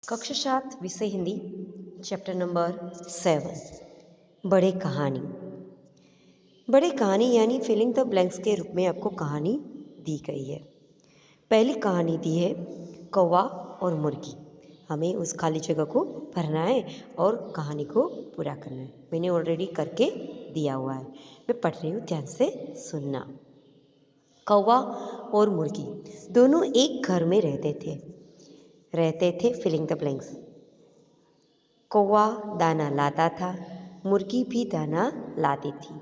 कक्षा 7 विषय Hindi chapter number 7 बड़े कहानी। बड़े कहानी यानी फिलिंग द ब्लैंक्स के रूप में आपको कहानी दी गई है। पहली कहानी दी है कौवा और मुर्गी। हमें उस खाली जगह को भरना है और कहानी को पूरा करना है। मैंने ऑलरेडी करके दिया हुआ है, मैं पढ़ रही हूँ, ध्यान से सुनना। कौवा और मुर्गी दोनों एक घर में रहते थे फिलिंग द ब्लैंक्स। कौवा दाना लाता था, मुर्गी भी दाना लाती थी।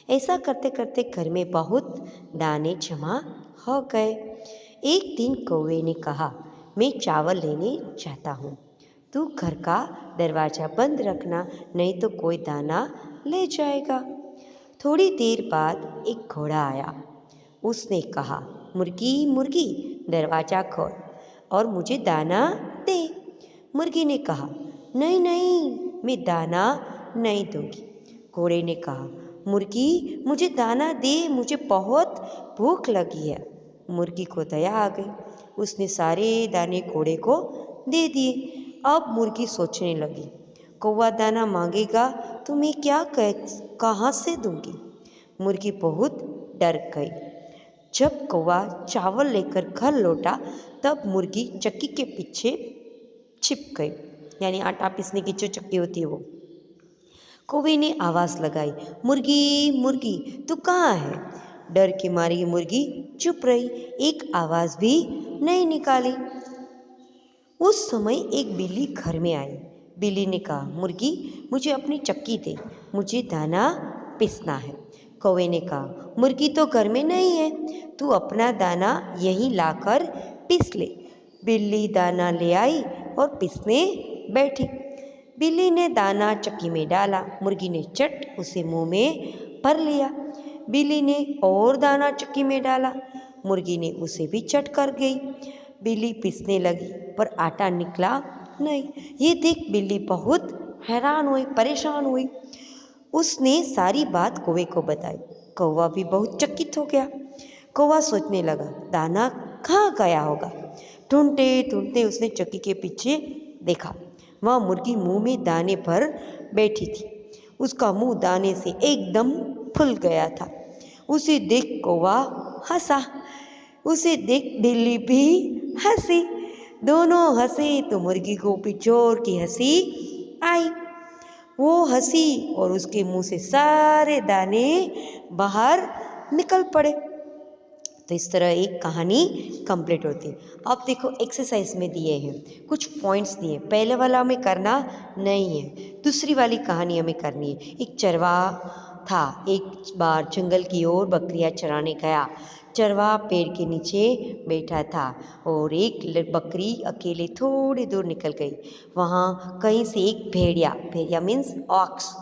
ऐसा करते करते घर में बहुत दाने जमा हो गए। एक दिन कौवे ने कहा, मैं चावल लेने चाहता हूँ, तू घर का दरवाज़ा बंद रखना, नहीं तो कोई दाना ले जाएगा। थोड़ी देर बाद एक घोड़ा आया। उसने कहा, मुर्गी मुर्गी दरवाज़ा खोल और मुझे दाना दे। मुर्गी ने कहा, नहीं नहीं, मैं दाना नहीं दूंगी। घोड़े ने कहा, मुर्गी मुझे दाना दे, मुझे बहुत भूख लगी है। मुर्गी को दया आ गई, उसने सारे दाने घोड़े को दे दिए। अब मुर्गी सोचने लगी, कौवा दाना मांगेगा तो मैं कहाँ से दूंगी। मुर्गी बहुत डर गई। जब कौवा चावल लेकर घर लौटा तब मुर्गी चक्की के पीछे छिप गई, यानी आटा पीसने की जो चक्की होती है वो। कौवे ने आवाज़ लगाई, मुर्गी मुर्गी तू कहाँ है। डर की मारी मुर्गी चुप रही, एक आवाज़ भी नहीं निकाली। उस समय एक बिल्ली घर में आई। बिल्ली ने कहा, मुर्गी मुझे अपनी चक्की दे, मुझे दाना पीसना है। कौवे ने कहा, मुर्गी तो घर में नहीं है, तू अपना दाना यहीं लाकर पीस ले। बिल्ली दाना ले आई और पीसने बैठी। बिल्ली ने दाना चक्की में डाला, मुर्गी ने चट उसे मुंह में भर लिया। बिल्ली ने और दाना चक्की में डाला, मुर्गी ने उसे भी चट कर गई। बिल्ली पीसने लगी पर आटा निकला नहीं। ये देख बिल्ली बहुत हैरान हुई, परेशान हुई। उसने सारी बात कौवे को बताई। कौवा भी बहुत चकित हो गया। कौवा सोचने लगा, दाना कहाँ गया होगा। ढूंढते ढूंढते उसने चक्की के पीछे देखा, वहाँ मुर्गी मुंह में दाने भर बैठी थी। उसका मुंह दाने से एकदम फूल गया था। उसे देख कौवा हंसा, उसे देख बिल्ली भी हंसी। दोनों हंसे तो मुर्गी को भी जोर की हंसी आई। वो हंसी और उसके मुंह से सारे दाने बाहर निकल पड़े। तो इस तरह एक कहानी कंप्लीट होती है। अब देखो एक्सरसाइज में दिए हैं कुछ पॉइंट्स दिए, पहले वाला हमें करना नहीं है, दूसरी वाली कहानी हमें करनी है। एक चरवाहा था, एक बार जंगल की ओर बकरियां चराने गया। चरवाहा पेड़ के नीचे बैठा था और एक बकरी अकेले थोड़ी दूर निकल गई। वहाँ कहीं से एक भेड़िया, भेड़िया मीन्स ऑक्स,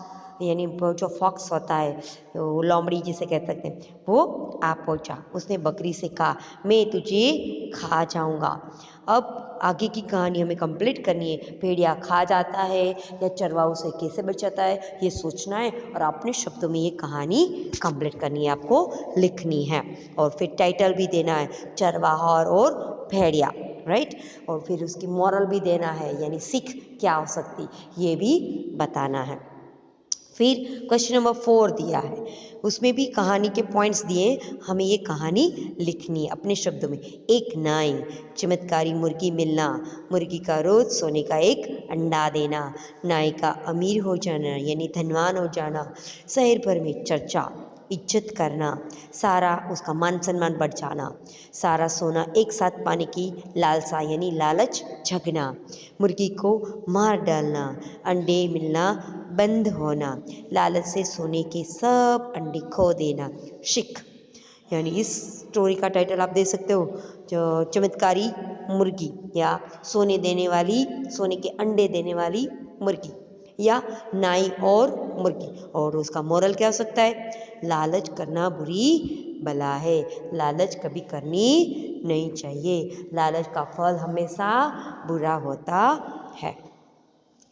यानी वो जो फॉक्स होता है, वो लोमड़ी जिसे कह सकते हैं, वो आ पहुंचा। उसने बकरी से कहा, मैं तुझे खा जाऊंगा। अब आगे की कहानी हमें कंप्लीट करनी है। भेड़िया खा जाता है या चरवाहा उसे कैसे बचाता है, ये सोचना है और अपने शब्दों में ये कहानी कंप्लीट करनी है, आपको लिखनी है। और फिर टाइटल भी देना है, चरवाहा और भेड़िया, राइट। और फिर उसकी मॉरल भी देना है, यानी सीख क्या हो सकती, ये भी बताना है। फिर क्वेश्चन नंबर 4 दिया है, उसमें भी कहानी के पॉइंट्स दिए, हमें ये कहानी लिखनी है अपने शब्दों में। एक नाई, चमत्कारी मुर्गी मिलना, मुर्गी का रोज सोने का एक अंडा देना, नाई का अमीर हो जाना यानी धनवान हो जाना, शहर भर में चर्चा, इज्जत करना, सारा उसका मान सम्मान बढ़ जाना, सारा सोना एक साथ पाने की लालसा यानी लालच जगना, मुर्गी को मार डालना, अंडे मिलना बंद होना, लालच से सोने के सब अंडे खो देना, शिक। यानी इस स्टोरी का टाइटल आप दे सकते हो, जो चमत्कारी मुर्गी या सोने देने वाली, सोने के अंडे देने वाली मुर्गी, या नाई और मुर्गी। और उसका मोरल क्या हो सकता है, लालच करना बुरी बला है, लालच कभी करनी नहीं चाहिए, लालच का फल हमेशा बुरा होता है।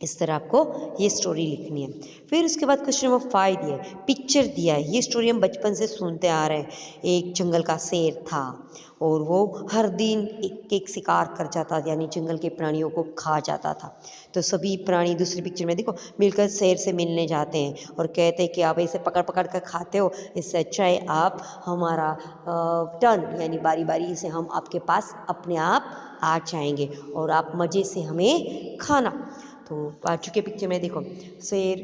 इस तरह आपको ये स्टोरी लिखनी है। फिर उसके बाद क्वेश्चन नंबर 5 दिया है, पिक्चर दिया है। ये स्टोरी हम बचपन से सुनते आ रहे हैं। एक जंगल का शेर था और वो हर दिन एक एक शिकार कर जाता, यानी जंगल के प्राणियों को खा जाता था। तो सभी प्राणी दूसरी पिक्चर में देखो मिलकर शेर से मिलने जाते हैं और कहते हैं कि आप इसे पकड़ पकड़ कर खाते हो, इससे अच्छा है आप हमारा टर्न यानी बारी बारी से हम आपके पास अपने आप आ जाएंगे और आप मज़े से हमें खाना। तो आ चुके पिक्चर में देखो शेर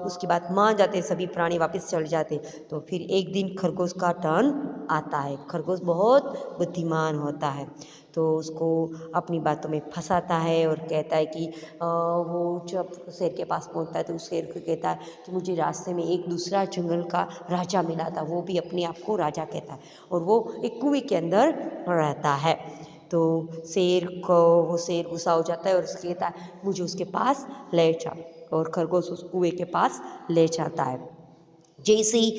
उसके बाद मान जाते हैं, सभी प्राणी वापस चढ़ जाते। तो फिर एक दिन खरगोश का टर्न आता है। खरगोश बहुत बुद्धिमान होता है, तो उसको अपनी बातों में फंसाता है और कहता है कि वो जब शेर के पास पहुंचता है तो उस शेर को कहता है कि मुझे रास्ते में एक दूसरा जंगल का राजा मिला था, वो भी अपने आप को राजा कहता है और वो एक कुएं के अंदर रहता है। तो शेर को वो शेर गुस्सा हो जाता है और उसके कहता है मुझे उसके पास ले चल, और खरगोश उस कुएं के पास ले जाता है। जैसे ही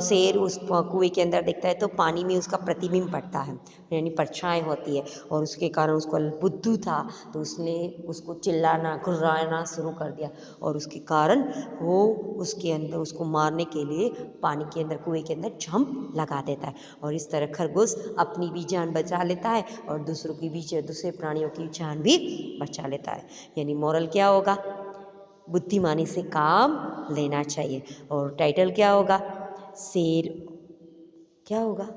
शेर उस कुएं के अंदर देखता है तो पानी में उसका प्रतिबिंब पड़ता है, यानी परछाई होती है, और उसके कारण उसको बुद्धू था तो उसने उसको चिल्लाना घुर्राना शुरू कर दिया और उसके कारण वो उसके अंदर उसको मारने के लिए पानी के अंदर कुएं के अंदर जंप लगा देता है। और इस तरह खरगोश अपनी भी जान बचा लेता है और दूसरों की भी, दूसरे प्राणियों की जान भी बचा लेता है। यानी मोरल क्या होगा, बुद्धिमानी से काम लेना चाहिए। और टाइटल क्या होगा, शेर, क्या होगा,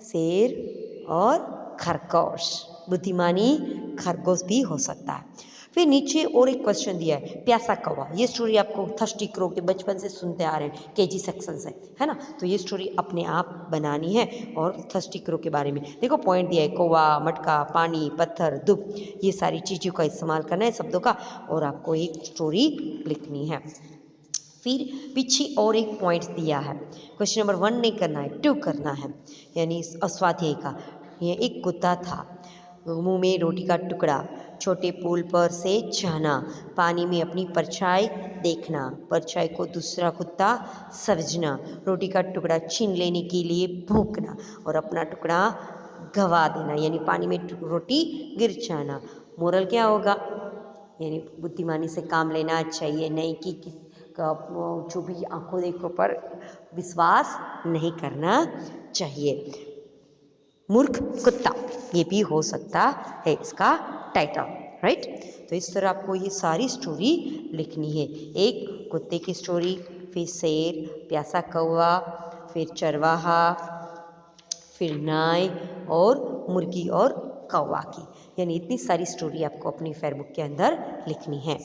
शेर और खरगोश, बुद्धिमानी खरगोश भी हो सकता है। फिर नीचे और एक क्वेश्चन दिया है, प्यासा कौवा। ये स्टोरी आपको थर्स्टी क्रो के बचपन से सुनते आ रहे हैं, केजी सेक्शन से, है ना। तो ये स्टोरी अपने आप बनानी है और थर्स्टी क्रो के बारे में देखो पॉइंट दिया है, कौवा, मटका, पानी, पत्थर, दुब, ये सारी चीज़ों का इस्तेमाल करना है शब्दों का और आपको एक स्टोरी लिखनी है। फिर पीछे और एक पॉइंट दिया है, क्वेश्चन नंबर 1 नहीं करना है, 2 करना है, यानी अस्वाध्याय का। ये एक कुत्ता था, मुंह में रोटी का टुकड़ा, छोटे पुल पर से जाना, पानी में अपनी परछाई देखना, परछाई को दूसरा कुत्ता समझना, रोटी का टुकड़ा छीन लेने के लिए भूखना और अपना टुकड़ा गवा देना, यानी पानी में रोटी गिर जाना। मोरल क्या होगा, यानी बुद्धिमानी से काम लेना चाहिए, नहीं कि जो भी आंखों देखो पर विश्वास नहीं करना चाहिए। मूर्ख कुत्ता, ये भी हो सकता है इसका टाइटल, राइट। तो इस तरह आपको ये सारी स्टोरी लिखनी है, एक कुत्ते की स्टोरी, फिर शेर, प्यासा कौवा, फिर चरवाहा, फिर नाय और मुर्गी और कौवा की, यानी इतनी सारी स्टोरी आपको अपनी फेयर बुक के अंदर लिखनी है।